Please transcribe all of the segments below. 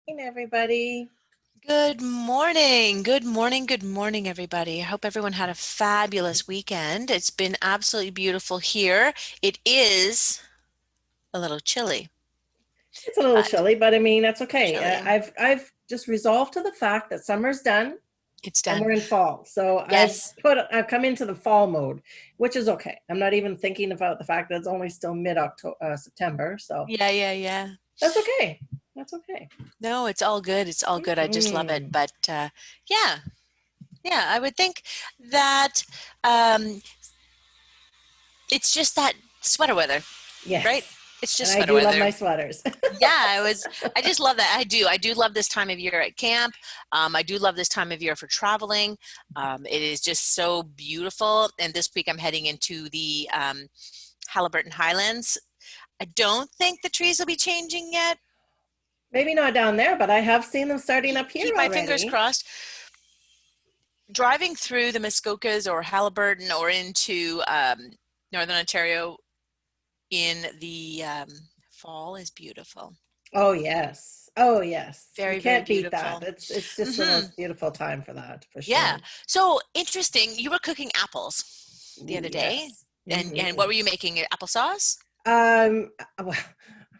Hey, everybody. Good morning. Good morning. Good morning, everybody. I hope everyone had a fabulous weekend. It's been absolutely beautiful here. It is a little chilly, It's a little but chilly, but I mean, that's okay. chilly. I've just resolved to the fact that summer's done It's and done. we're in fall. So Yes. I've come into the fall mode, which is okay. I'm not even thinking about the fact that it's only still mid-October, September. So Yeah. that's okay. That's okay. No, it's all good. It's all good. I just love it. Hmm. But yeah, yeah, I would think that um, it's just that sweater weather, right? Yes. It's And just I sweater do love weather. my sweaters. Yeah, I just love that. I do love this time of year at camp. I do love this time of year for traveling. It is just so beautiful. And this week I'm heading into the Halliburton Highlands. I don't think the trees will be changing yet. Maybe not down there, but I have seen them starting up here Keep my fingers already. crossed. Driving through the Muskokas or Halliburton or into Northern Ontario in the fall is beautiful. Oh yes. Oh yes. You Very can't beat that. beautiful. It's just the Hmm. most beautiful time for that, for Yeah. sure. So interesting. You were cooking apples the Ooh, other day, yes. and what were you making? Applesauce? Well, I've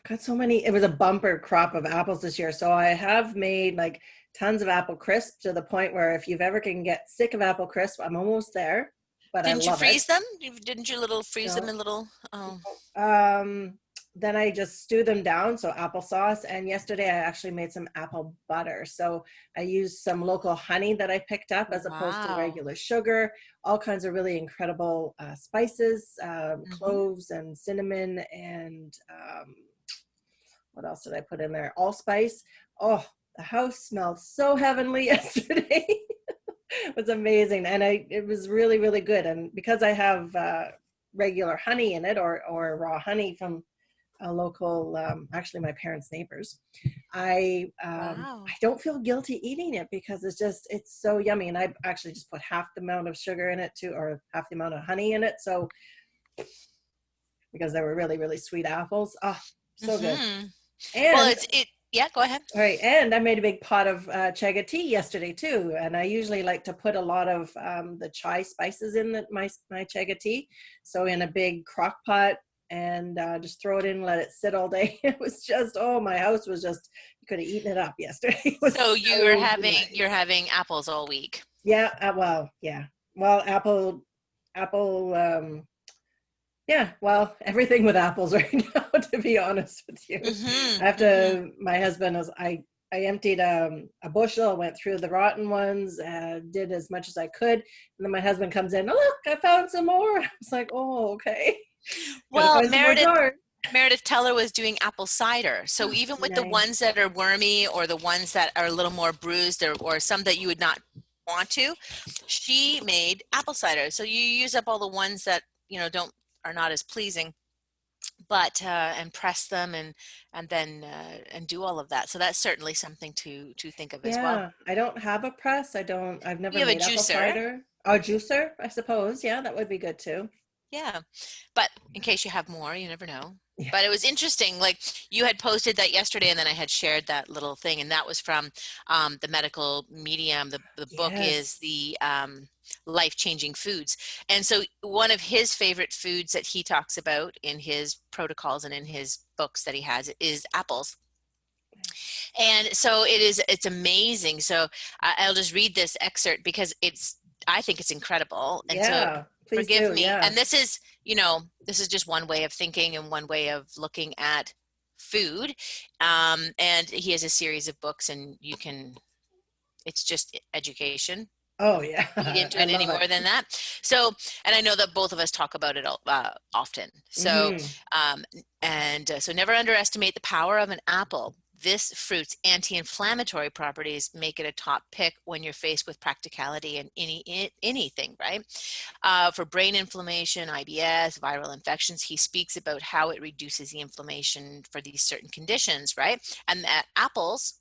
got so many. It was a bumper crop of apples this year, so I have made like tons of apple crisp to the point where if you've ever can get sick of apple crisp, I'm almost there, but I Didn't you love it. freeze them? Didn't you little freeze them No. in little? Oh, Um, then I just stew them down, so applesauce. And yesterday I actually made some apple butter. So I used some local honey that I picked up as opposed to wow. regular sugar, all kinds of really incredible spices, Hmm. cloves and cinnamon, and what else did I put in there? Allspice. Oh, the house smelled so heavenly yesterday. It was amazing, and it was really really good. And because I have regular honey in it, or raw honey from a local, actually my parents' neighbors, I Wow. don't feel guilty eating it because it's so yummy. And I actually just put half the amount of sugar in it too, or half the amount of honey in it. So because they were really really sweet apples, oh, so good. Hmm. Well, And Yeah. Go ahead. all right, and I made a big pot of chaga tea yesterday too. And I usually like to put a lot of the chai spices in my chaga tea. So in a big crock pot, and just throw it in, let it sit all day. It was just, oh, my house was just, you could have eaten it up yesterday. It So was so good. you're having apples all week. Yeah, well, yeah. Well, apple, yeah, well, everything with apples right now, to be honest with you. Hmm. I have Hmm. to, my husband was, I emptied a bushel, went through the rotten ones, did as much as I could. And then my husband comes in, oh, look, I found some more. I was like, oh, okay. Got to Well, find some more jars. Meredith Teller was doing apple cider. So even with the ones Nice. that are wormy or the ones that are a little more bruised or some that you would not want to, she made apple cider. So you use up all the ones that, don't are not as pleasing, but and press them and then and do all of that. So that's certainly something to think of as well. Yeah, I don't have a press. I've never You have a made apple juicer. cider. Oh, juicer, I suppose. Yeah, that would be good too. Yeah. But in case you have more, you never know. Yeah. But it was interesting. Like you had posted that yesterday, and then I had shared that little thing, and that was from the medical medium. The book is Yes. the life-changing foods. And so one of his favorite foods that he talks about in his protocols and in his books that he has is apples. And so it's amazing. So I'll just read this excerpt because I think it's incredible. And so Yeah, please forgive do. me. Yeah. And this is just one way of thinking and one way of looking at food. And he has a series of books, and it's just education. Oh, yeah. Read into I it any love more it. than that. So, and I know that both of us talk about it often. So, Hmm. so never underestimate the power of an apple. This fruit's anti-inflammatory properties make it a top pick when you're faced with practicality in anything, right? For brain inflammation, IBS, viral infections, he speaks about how it reduces the inflammation for these certain conditions, right? And that apples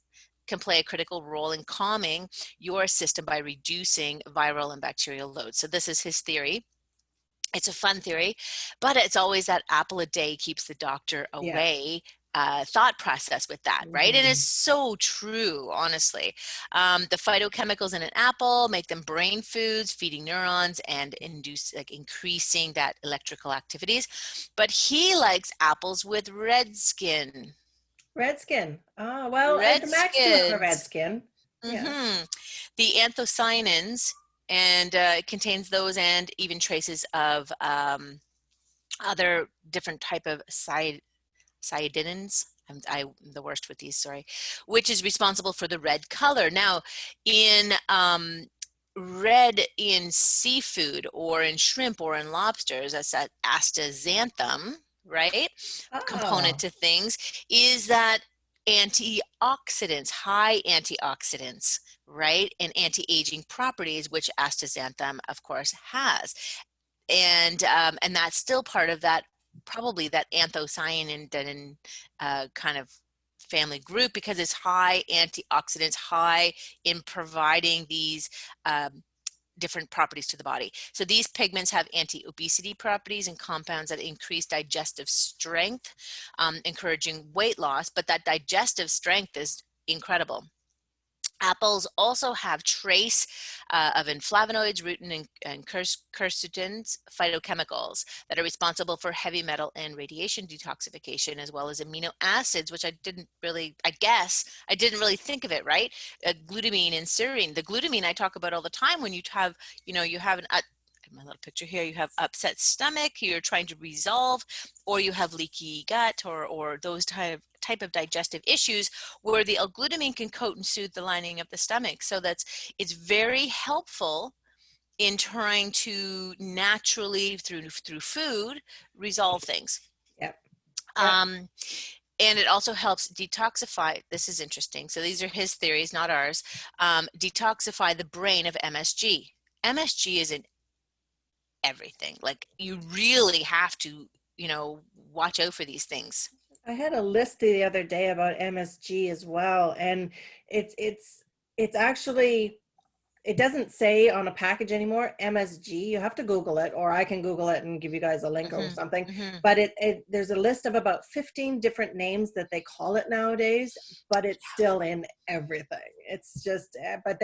can play a critical role in calming your system by reducing viral and bacterial loads. So this is his theory. It's a fun theory, but it's always that apple a day keeps the doctor Yeah. away. thought process with that, right? And it's Mhm. so true, honestly. The phytochemicals in an apple make them brain foods, feeding neurons and induce like increasing that electrical activities. But he likes apples with red skin. Redskin. Oh, well, Red the Macs do have a red skins. skin. Yeah. Hmm. The anthocyanins, and it contains those and even traces of other different type of cyanidins. I'm the worst with these, sorry, which is responsible for the red color. Now, in red in seafood or in shrimp or in lobsters, that's that astaxanthin, right? Component Oh, to things is that antioxidants, high antioxidants, right? And anti-aging properties, which astaxanthin, of course, has. And that's still part of that, probably that anthocyanin kind of family group, because it's high antioxidants, high in providing these um, different properties to the body. So these pigments have anti-obesity properties and compounds that increase digestive strength, encouraging weight loss, but that digestive strength is incredible. Apples also have trace of inflavonoids, rutin, and quercetins, phytochemicals that are responsible for heavy metal and radiation detoxification, as well as amino acids, which I didn't really, I guess, I didn't really think of it, right? Glutamine and serine. The glutamine I talk about all the time when you have, you have my little picture here, you have upset stomach, you're trying to resolve, or you have leaky gut, or those type of digestive issues, where the L-glutamine can coat and soothe the lining of the stomach. So it's very helpful in trying to naturally through food resolve things. yep. Yep. Um, and it also helps detoxify. This is interesting. So these are his theories, not ours. Detoxify the brain of MSG. MSG is in everything. Like, you really have to, watch out for these things. I had a list the other day about MSG as well, and it's it's it's actually, it doesn't say on a package anymore MSG. You have to Google it, or I can Google it and give you guys a link or Hmm. something. Hmm. But there's a list of about 15 different names that they call it nowadays, but it's still in everything. It's just, but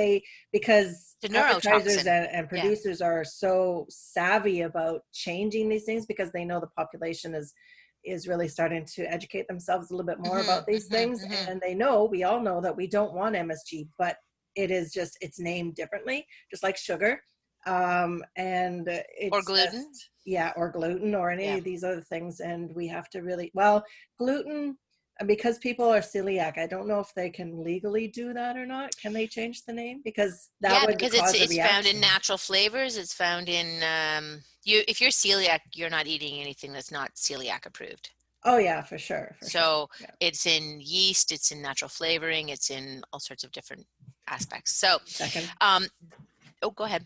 because The advertisers neurotoxin. and Yeah. producers are so savvy about changing these things, because they know the population is really starting to educate themselves a little bit more Hmm. about these Hmm. things, Hmm. and they know, we all know that we don't want MSG, but it is just, it's named differently, just like sugar. And Or it's gluten. just, yeah, or gluten or any Yeah. of these other things. And we have to really, well, gluten, because people are celiac, I don't know if they can legally do that or not. Can they change the name? Because that Yeah, would because it's cause a it's found in reaction. natural flavors. It's found in if you're celiac, you're not eating anything that's not celiac approved. Oh yeah, for sure, for sure. So Yeah. it's in yeast, it's in natural flavoring, it's in all sorts of different aspects. So, Second. um, oh, go ahead.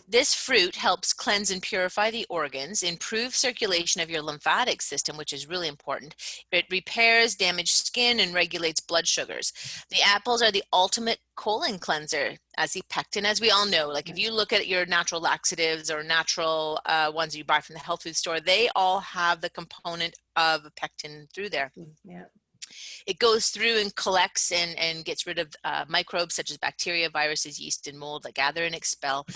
This fruit helps cleanse and purify the organs, improve circulation of your lymphatic system, which is really important. It repairs damaged skin and regulates blood sugars. The apples are the ultimate colon cleanser, as the pectin, as we all know. Like, if you look at your natural laxatives or natural ones you buy from the health food store, they all have the component of pectin through there. Yeah. It goes through and collects and gets rid of microbes such as bacteria, viruses, yeast, and mold that gather and expel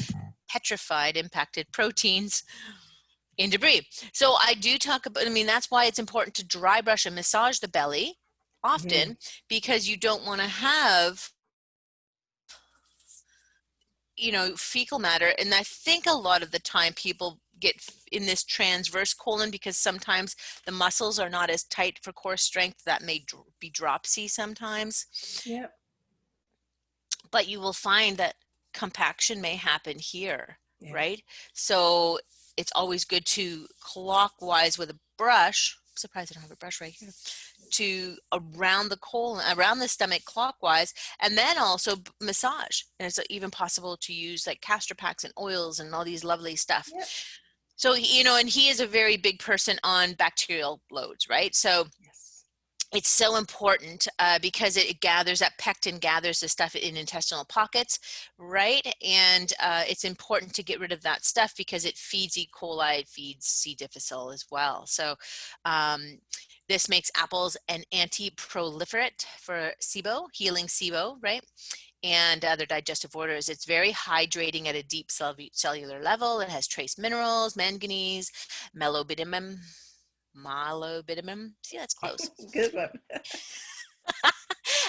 petrified, impacted proteins in debris. So I do talk about, I mean, that's why it's important to dry brush and massage the belly Mhm. often, because you don't want to have, fecal matter. And I think a lot of the time people get in this transverse colon because sometimes the muscles are not as tight for core strength. That may be dropsy sometimes. Yeah. But you will find that compaction may happen here, Yeah. right? So it's always good to clockwise with a brush. I'm surprised I don't have a brush right here. To around the colon, around the stomach clockwise, and then also massage. And it's even possible to use like castor packs and oils and all these lovely stuff. Yep. So, and he is a very big person on bacterial loads, right? So Yes. it's so important because it gathers, that pectin gathers the stuff in intestinal pockets, right? And it's important to get rid of that stuff because it feeds E. coli, it feeds C. difficile as well. So This makes apples an anti-proliferate for SIBO, healing SIBO, right? And other digestive orders. It's very hydrating at a deep cellular level. It has trace minerals, manganese, molybdenum. See, that's close. Good one.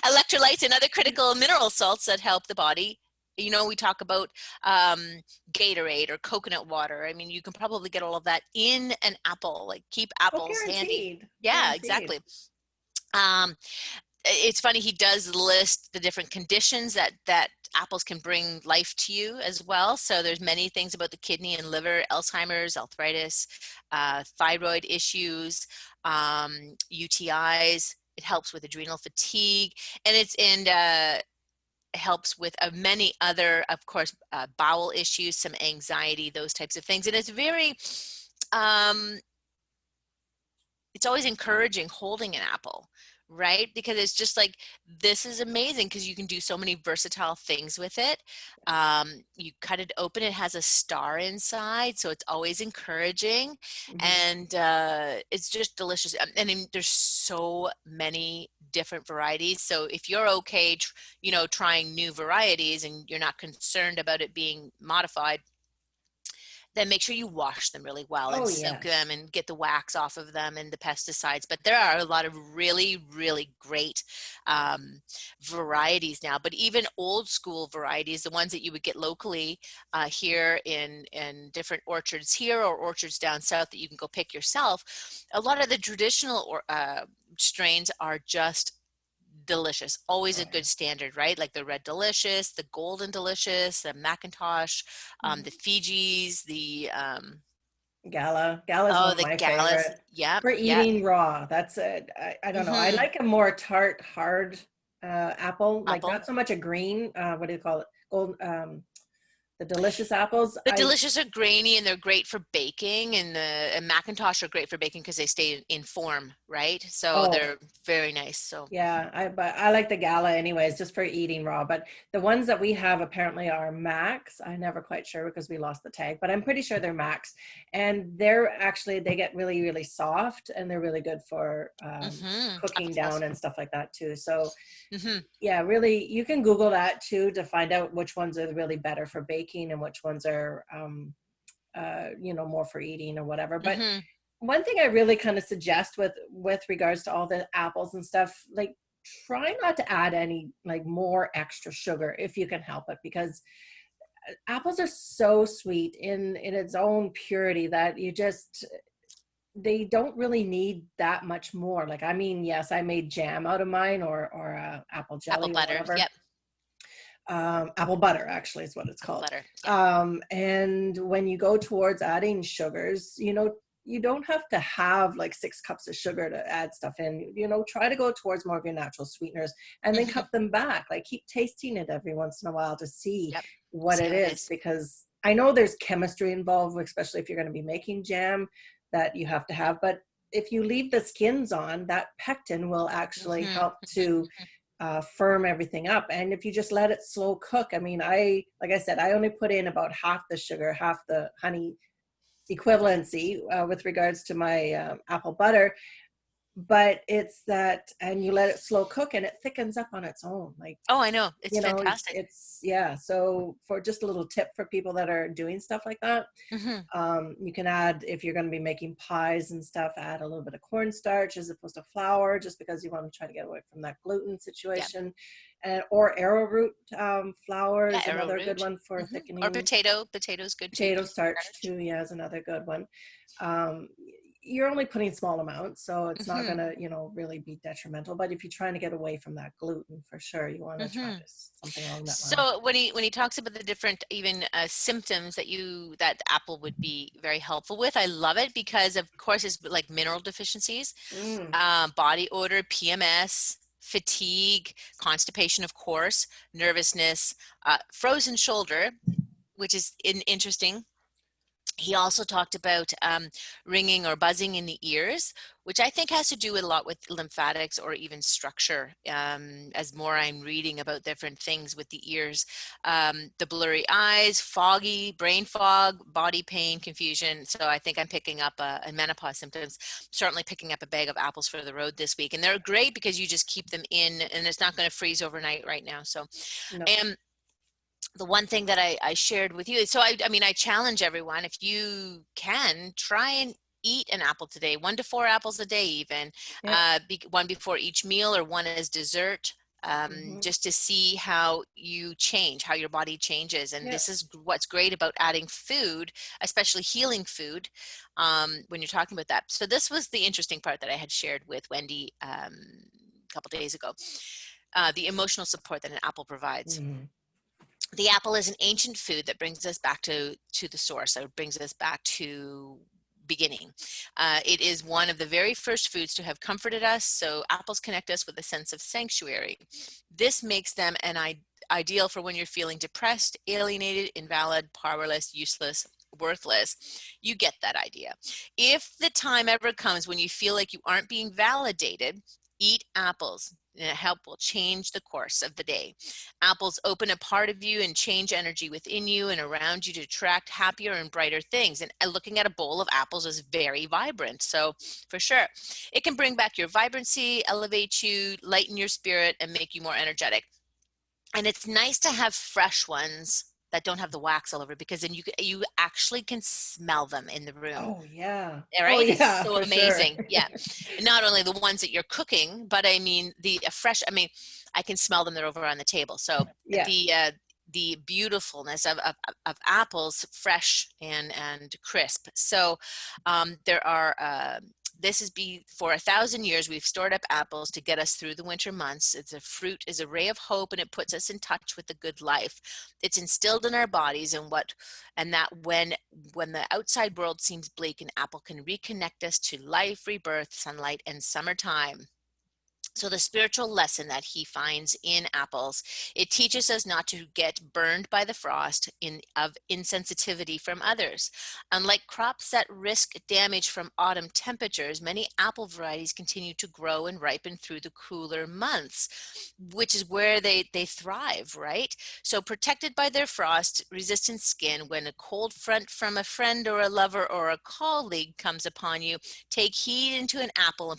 Electrolytes and other critical mineral salts that help the body. You know, we talk about Gatorade or coconut water. I mean, you can probably get all of that in an apple. Like, keep Oh, apples handy. guaranteed. Yeah, Guaranteed. exactly. It's funny, he does list the different conditions that apples can bring life to you as well. So there's many things about the kidney and liver, Alzheimer's, arthritis, thyroid issues, UTIs. It helps with adrenal fatigue, and helps with many other, of course, bowel issues, some anxiety, those types of things. And it's very, it's always encouraging holding an apple, right? Because it's just like, this is amazing because you can do so many versatile things with it. You cut it open, it has a star inside, so it's always encouraging. And it's just delicious. I mean, there's so many different varieties. So if you're okay, trying new varieties and you're not concerned about it being modified, then make sure you wash them really well and soak them and get the wax off of them and the pesticides. But there are a lot of really, really great varieties now. But even old school varieties, the ones that you would get locally here in different orchards here or orchards down south that you can go pick yourself, a lot of the traditional strains are just delicious. Always a good standard, right? Like the Red Delicious, the Golden Delicious, the Macintosh, the Fijis, the Gala. Gala's one of the my Galas. favorite. Yep, For yep. eating raw. That's it. I don't know. I like a more tart, hard apple. Like Apple. not so much a green. What do you call it? Gold. The delicious apples. The Delicious are grainy and they're great for baking, and the Macintosh are great for baking because they stay in form, right? So they're very nice. So yeah, but I like the Gala anyways, just for eating raw. But the ones that we have apparently are Max. I'm never quite sure because we lost the tag, but I'm pretty sure they're Max. And they get really, really soft and they're really good for cooking down and stuff like that too. So yeah, really, you can Google that too to find out which ones are really better for baking and which ones are, more for eating or whatever. But one thing I really kind of suggest with regards to all the apples and stuff, like try not to add any like more extra sugar if you can help it, because apples are so sweet in its own purity that they don't really need that much more. Like, I mean, yes, I made jam out of mine or apple jelly apple butter. or whatever. Yep. Apple butter actually is what it's called. Butter. Yep. And when you go towards adding sugars, you don't have to have like 6 cups of sugar to add stuff in. Try to go towards more of your natural sweeteners and then cut them back. Like, keep tasting it every once in a while to see what it is, because I know there's chemistry involved, especially if you're going to be making jam, that you have to have. But if you leave the skins on, that pectin will actually help to firm everything up. And if you just let it slow cook, I mean, like I said, I only put in about half the sugar, half the honey equivalency with regards to my apple butter. But it's that, and you let it slow cook and it thickens up on its own. Like, I know. It's fantastic. So for just a little tip for people that are doing stuff like that, you can add, if you're going to be making pies and stuff, add a little bit of cornstarch as opposed to flour, just because you want to try to get away from that gluten situation. Or arrowroot flour is another good one for thickening. Or potato's good too. Potato starch too, is another good one. You're only putting small amounts, so it's not going to, really be detrimental. But if you're trying to get away from that gluten, for sure, you want to try something along that line. So when he talks about the different even symptoms that the apple would be very helpful with, I love it because, of course, it's like mineral deficiencies, body odor, PMS, fatigue, constipation, of course, nervousness, frozen shoulder, which is interesting. He also talked about ringing or buzzing in the ears, which I think has to do with a lot with lymphatics or even structure. As more I'm reading about different things with the ears, the blurry eyes, foggy, brain fog, body pain, confusion. So I think I'm picking up a menopause symptoms, certainly picking up a bag of apples for the road this week. And they're great because you just keep them in and it's not going to freeze overnight right now. So, No. and the one thing that I shared with you, so I mean, I challenge everyone, if you can, try and eat an apple today, 1 to 4 apples a day even, Yep. one before each meal or one as dessert, Hmm. just to see how you change, how your body changes. And Yep. this is what's great about adding food, especially healing food, when you're talking about that. So this was the interesting part that I had shared with Wendy a couple days ago, the emotional support that an apple provides. Hmm. The apple is an ancient food that brings us back to the source, or brings us back to beginning. It is one of the very first foods to have comforted us, so apples connect us with a sense of sanctuary. This makes them an ideal for when you're feeling depressed, alienated, invalid, powerless, useless, worthless. You get that idea. If the time ever comes when you feel like you aren't being validated, eat apples. And help will change the course of the day. Apples open a part of you and change energy within you and around you to attract happier and brighter things. And looking at a bowl of apples is very vibrant. So, for sure, it can bring back your vibrancy, elevate you, lighten your spirit, and make you more energetic. And it's nice to have fresh ones that don't have the wax all over, because then you actually can smell them in the room. Oh yeah. All Oh right, it's yeah, so for sure. amazing. Yeah, and not only the ones that you're cooking, but I mean the fresh. I mean, I can smell them. They're over on the table. So Yeah. the beautifulness of apples, fresh and crisp. So there are. This is for 1,000 years we've stored up apples to get us through the winter months. It's a fruit, is a ray of hope, and it puts us in touch with the good life. It's instilled in our bodies, and that when the outside world seems bleak, an apple can reconnect us to life, rebirth, sunlight, and summertime. So the spiritual lesson that he finds in apples, it teaches us not to get burned by the frost of insensitivity from others. Unlike crops that risk damage from autumn temperatures, many apple varieties continue to grow and ripen through the cooler months, which is where they thrive, right? So protected by their frost-resistant skin, when a cold front from a friend or a lover or a colleague comes upon you, take heed into an apple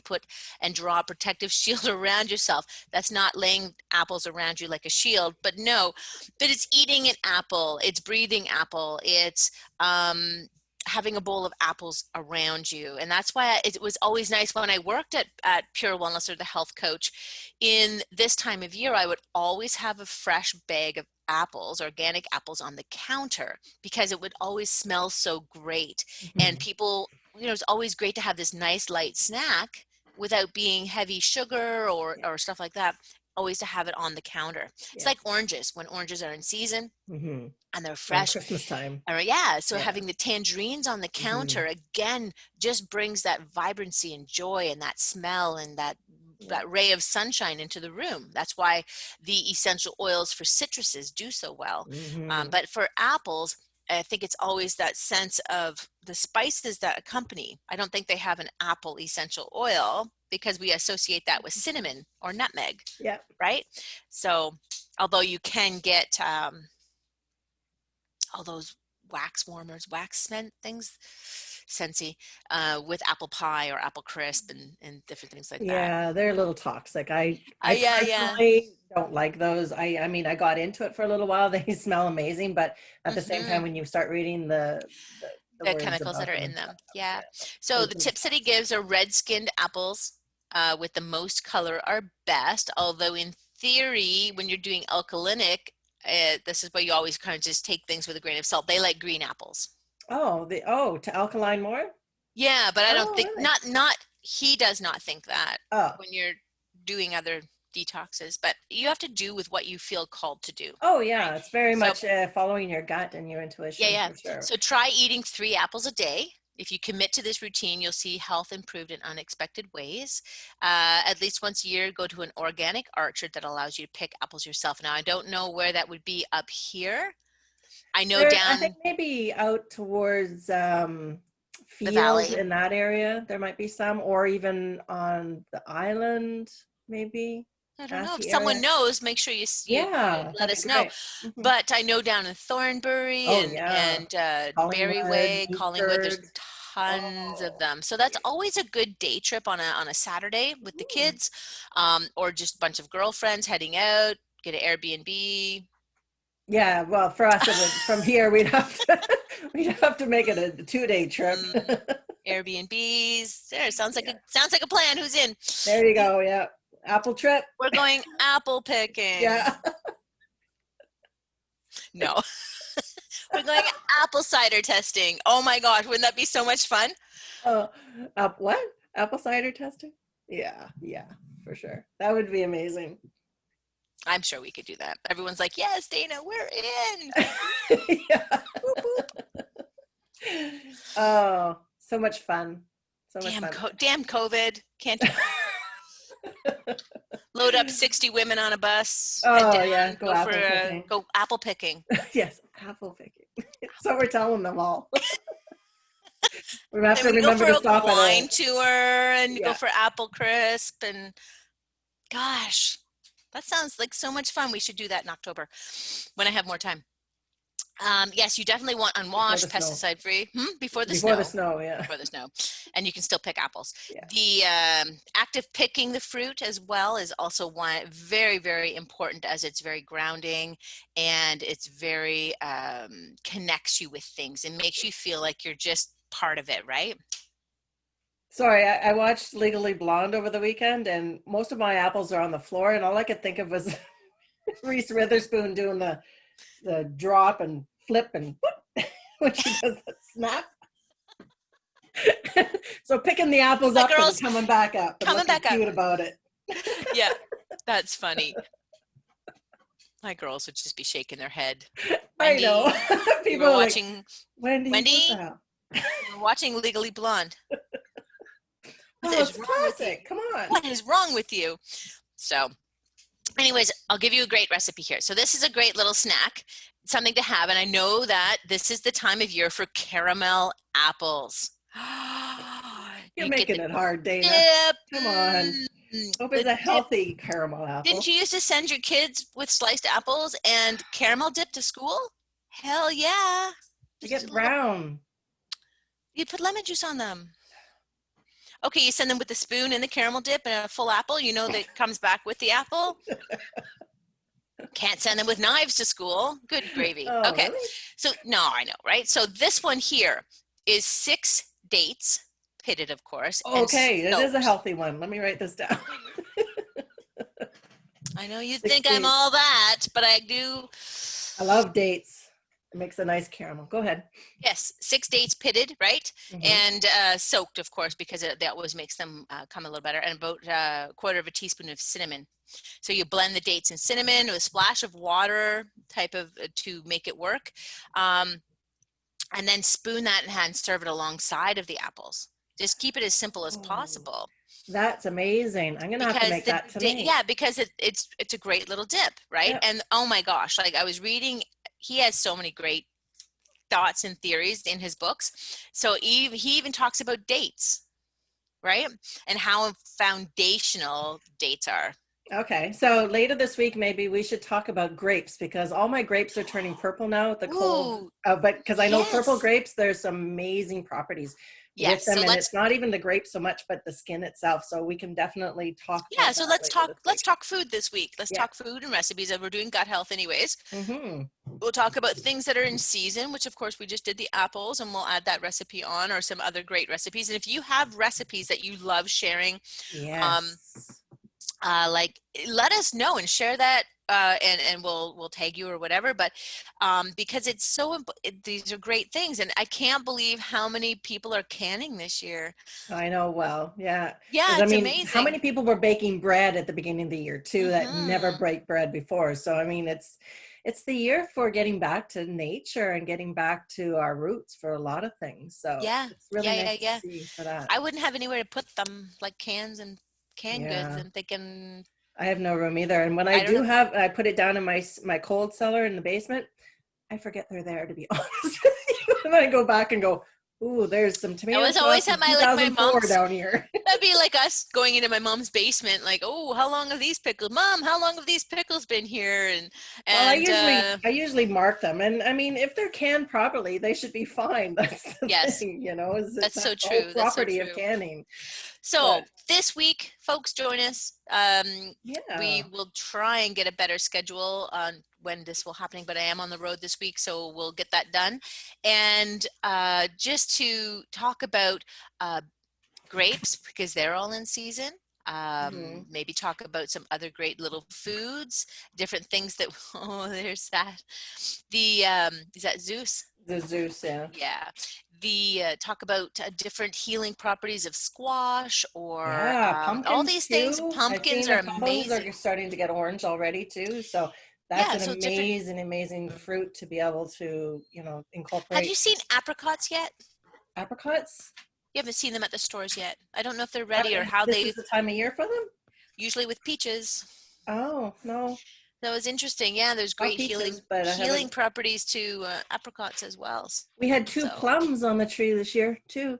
and draw a protective shield around yourself. That's not laying apples around you like a shield, but no, but it's eating an apple, it's breathing apple, it's having a bowl of apples around you. And that's why it was always nice when I worked at Pure Wellness or the health coach. In this time of year, I would always have a fresh bag of apples, organic apples on the counter, because it would always smell so great. And Mhm. people, it's always great to have this nice light snack without being heavy sugar Yeah. or stuff like that. Always to have it on the counter. It's Yeah. like oranges. When oranges are in season Hmm. and they're Around fresh, Christmas time. or yeah, so Yeah. having the tangerines on the Hmm. counter again just brings that vibrancy and joy and that smell and Yeah. that ray of sunshine into the room. That's why the essential oils for citruses do so well. Hmm. But for apples, I think it's always that sense of the spices that accompany. I don't think they have an apple essential oil because we associate that with cinnamon or nutmeg, Yeah. right? So although you can get all those wax warmers, wax scent things, Scentsy, with apple pie or apple crisp and different things like that. Yeah, they're a little toxic. I Yeah, yeah. personally don't like those. I mean, I got into it for a little while. They smell amazing, but at the same time, Hmm. when you start reading the The words chemicals that about are them in and stuff, them. Yeah. yeah, So there's the some tips that he gives are red-skinned apples with the most color are best. Although in theory, when you're doing alkalinic, this is why you always kind of just take things with a grain of salt. They like green apples. to alkaline more? Yeah, but I don't Oh, think really? not he does not think that Oh. when you're doing other detoxes, but you have to do with what you feel called to do, Oh right? yeah, it's very So much following your gut and your yeah, intuition yeah. for sure. So try eating 3 apples a day. If you commit to this routine, you'll see health improved in unexpected ways. At least once a year, go to an organic orchard that allows you to pick apples yourself. Now, I don't know where that would be up here. I know There, I think down maybe out towards the fields valley. in that area, there might be some, or even on the island, maybe I don't know if grassy someone area. knows. Make sure you Yeah, let that'd be us know. great. Hmm. But I know down in Thornbury Oh and yeah, Berry Collingwood, Way, Collingwood, there's Meaford. tons of Oh, them. So that's always a good day trip on a Saturday with the mm. kids, or just a bunch of girlfriends heading out, get an Airbnb. Yeah. Well, for us, it would from here we'd have to we'd have to make it a 2-day trip. Mm, Airbnbs. There Yeah. sounds like a plan. Who's in? There you go. Yeah. Apple trip. We're going apple picking. Yeah. No, we're going apple cider testing. Oh my gosh, wouldn't that be so much fun? Oh, what? Apple cider testing? Yeah, yeah, for sure. That would be amazing. I'm sure we could do that. Everyone's like, yes, Dana, we're in. Yeah. Boop, boop. Oh, so much fun. So much fun. Damn COVID. Can't load up 60 women on a bus, head Oh, yeah, down, go apple picking. go apple picking. Yes, apple picking. So we're telling them all. We have Then to we go remember for to a stop at wine a, tour and go yeah. for apple crisp and gosh, that sounds like so much fun. We should do that in October when I have more time. Yes, you definitely want Before the unwashed, snow. pesticide free before the Before the snow. snow, yeah. Before the snow, and you can still pick apples. Yeah. The active picking the fruit as well is also one very, very important, as it's very grounding and it's very connects you with things and makes you feel like you're just part of it, right? Sorry, I watched Legally Blonde over the weekend, and most of my apples are on the floor, and all I could think of was Reese Witherspoon doing the drop and flip and whoop when she does the snap. So picking the apples My up and girls coming back up and coming looking back up. cute about it. Yeah, that's funny. My girls would just be shaking their head. I know. Wendy, we People were are like, watching Wendy, what the Wendy, hell? we were watching Legally Blonde. What Oh, is it's a wrong with you? classic. Come on. What is wrong with you? So, anyways, I'll give you a great recipe here. So, this is a great little snack, something to have. And I know that this is the time of year for caramel apples. You're You get making the it hard, Dana. dip. Come on. Hope it's The a dip. healthy caramel Didn't apple. you used to send your kids with sliced apples and caramel dip to school? Hell yeah. They Just get a little, brown. you put lemon juice on them. Okay, you send them with the spoon and the caramel dip and a full apple. You know that comes back with the apple. Can't send them with knives to school. Good gravy. Oh, Okay, really? so no, I know, right? So this one here is 6 dates, pitted, of course, and Okay, it is a soaked. healthy one. Let me write this down. I know you Six think I'm dates. all that, but I do. I love dates. It makes a nice caramel. Go ahead. Yes, 6 dates pitted, right? Hmm. And soaked, of course, because that always makes them come a little better. And about a quarter of a teaspoon of cinnamon. So you blend the dates and cinnamon with a splash of water type of to make it work. And then spoon that and serve it alongside of the apples. Just keep it as simple as Oh, possible. that's amazing. I'm gonna have to Because make that tonight. because it's a great little dip, right? Yep. And oh my gosh, like I was reading, he has so many great thoughts and theories in his books. So he even talks about dates, right? And how foundational dates are. Okay. So later this week, maybe we should talk about grapes because all my grapes are turning purple now with the cold. Ooh, But because I know purple yes. grapes, there's some amazing properties with Yes. So them, and it's not even the grape so much, but the skin itself. So we can definitely talk about that later this let's week. talk food this week. Let's Yeah. talk food and recipes, and we're doing gut health anyways. Mm-hmm. We'll talk about things that are in season, which of course we just did the apples, and we'll add that recipe on, or some other great recipes. And if you have recipes that you love sharing, um, Yes. like let us know and share that, and we'll tag you or whatever. But because it's these are great things, and I can't believe how many people are canning this year. I know. Well, yeah. Yeah, Because I it's mean, how many amazing. people were baking bread at the beginning of the year too that never Hmm. break bread before? So I mean, it's the year for getting back to nature and getting back to our roots for a lot of things. So Yeah, it's really yeah, nice to yeah. see for that. I wouldn't have anywhere to put them, like cans and canned goods. Yeah. I'm thinking, I have no room either. And when I I don't do know. have, I put it down in my cold cellar in the basement. I forget they're there, to be honest with you. And I go back and go, ooh, there's some I tomato was always sauce at from my 2004 mom's. down here. That'd be like us going into my mom's basement, like, oh, how long have these pickles, Mom? How long have these pickles been here? Well, I And usually mark them, and I mean, if they're canned properly, they should be fine. That's the yes, thing, you know, is that that's so that's the whole true. That's so property of true. canning. But So this week, folks, join us. We yeah. will try and get a better schedule on when this will happening, but I am on the road this week, so we'll get that done. And just to talk about grapes, because they're all in season. Hmm. Maybe talk about some other great little foods, different things that, oh, there's that. The, is that Zeus? The Zeus, yeah. Yeah. The talk about different healing properties of squash or Yeah, all pumpkins these things. too. I've Pumpkins seen are a couple amazing. are starting to get orange already too. So that's Yeah, an so different. amazing fruit to be able to, Have you incorporate. seen apricots yet? Apricots. You haven't seen them at the stores yet. I don't know if they're ready or how This they is the time of year for them. usually with peaches. Oh no, That was interesting. Yeah, there's all great peaches, but I healing haven't. properties to apricots as well. We had two So, plums on the tree this year too,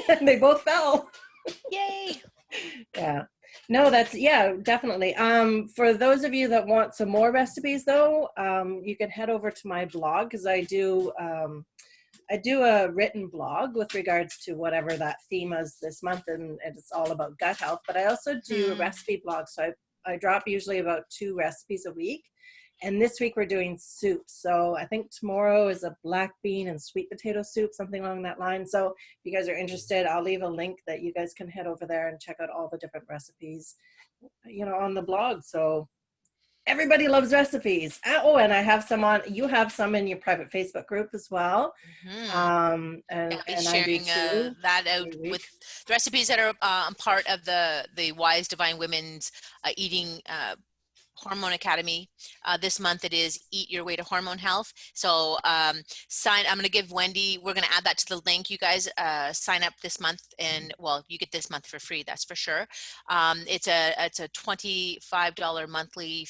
and they both fell. yay! Yeah. No, that's yeah, definitely. For those of you that want some more recipes though, you can head over to my blog because I do a written blog with regards to whatever that theme is this month, and it's all about gut health. But I also do a Hmm. recipe blog, so I drop usually about 2 recipes a week. And this week we're doing soup. So I think tomorrow is a black bean and sweet potato soup, something along that line. So if you guys are interested, I'll leave a link that you guys can head over there and check out all the different recipes, on the blog. So everybody loves recipes. Oh, and I have some on. You have some in your private Facebook group as well, Hmm. and I'll be I do sharing too. that out Every with week. the recipes that are part of the Wise Divine Women's Eating Hormone Academy. This month it is Eat Your Way to Hormone Health. So I'm going to give Wendy, we're going to add that to the link. You guys sign up this month and, well, you get this month for free, that's for sure. It's a $25 monthly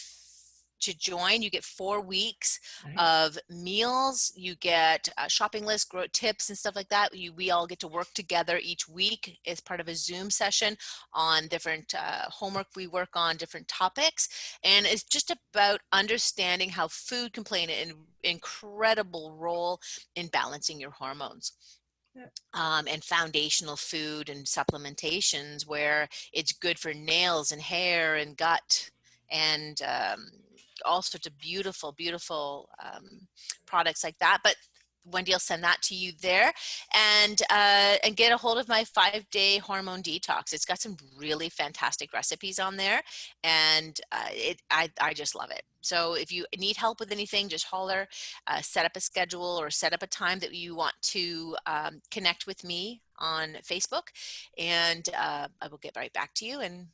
to join. You get 4 weeks Nice. of meals. You get a shopping list, tips, and stuff like that. We all get to work together each week as part of a Zoom session on different homework. We work on different topics, and it's just about understanding how food can play an incredible role in balancing your hormones. Yeah. And foundational food and supplementations where it's good for nails and hair and gut and all sorts of beautiful products like that. But Wendy will send that to you there, and get a hold of my 5-day hormone detox. It's got some really fantastic recipes on there, and I just love it. So if you need help with anything, just holler, set up a schedule or set up a time that you want to connect with me on Facebook, and I will get right back to you. And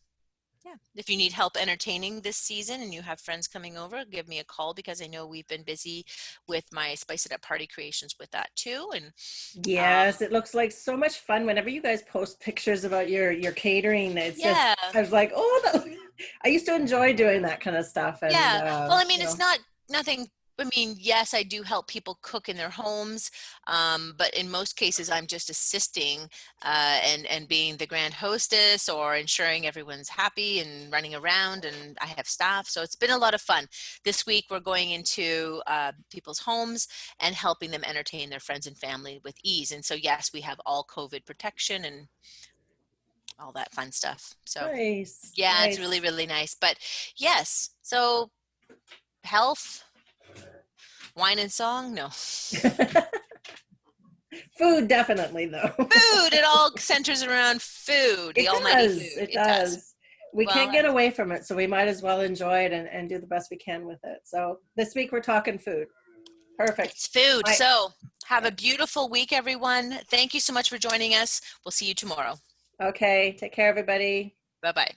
yeah, if you need help entertaining this season and you have friends coming over, give me a call because I know we've been busy with my Spice It Up party creations with that too. And Yes, it looks like so much fun. Whenever you guys post pictures about your catering, it's just yeah, I was like, oh, I used to enjoy doing that kind of stuff, and yeah. Well, I mean, it's not nothing. I mean, yes, I do help people cook in their homes, but in most cases, I'm just assisting and being the grand hostess or ensuring everyone's happy and running around, and I have staff. So it's been a lot of fun. This week, we're going into people's homes and helping them entertain their friends and family with ease. And so, yes, we have all COVID protection and all that fun stuff. So, nice, yeah, it's nice. really, really nice. But yes, so health, wine and song, no. Food definitely though. Food, it all centers around food, the It almighty does. food. It It does. does. We Well, can't get away from it, so we might as well enjoy it and do the best we can with it. So this week we're talking food. Perfect. it's food. I, So have a beautiful week, everyone. Thank you so much for joining us. We'll see you tomorrow. okay. Take care, everybody. Bye-bye.